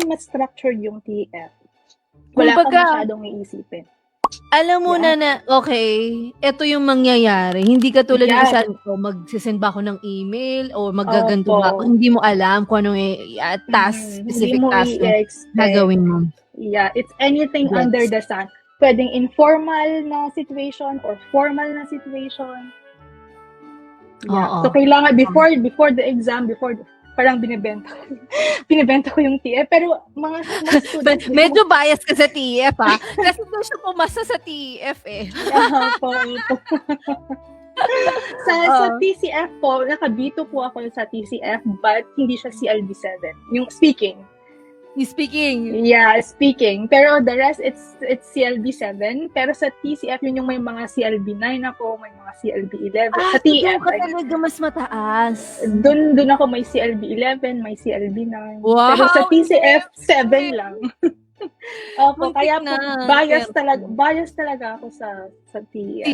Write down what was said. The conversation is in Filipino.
mas structured yung TF. Wala kang masyadong iisipin. Alam mo na, okay, ito yung mangyayari. Hindi ka tulad ng isa, magsisend ba ako ng email o magaganto ba ako? Hindi mo alam kung anong task, specific task na gagawin mo. Yeah, it's anything under the sun. Pwedeng informal na situation or formal na situation. Yeah. So, kailangan before the exam, parang binibenta ko yung TF. Pero mga students... Medyo bias ka sa TF, ha? Kasi doon siya pumasa sa TF, eh. Sa TCF po, naka-B2 po ako sa TCF, but hindi siya CLB7. Yung speaking. Yeah, speaking. Pero the rest, it's CLB7. Pero sa TCF, yun yung may mga CLB9 ako, may mga CLB11. Sa TF, ka talaga mas mataas. Doon ako may CLB11, may CLB9. Wow! Pero sa TCF, 7 lang. Opo, kaya po, bias talaga ako sa TF.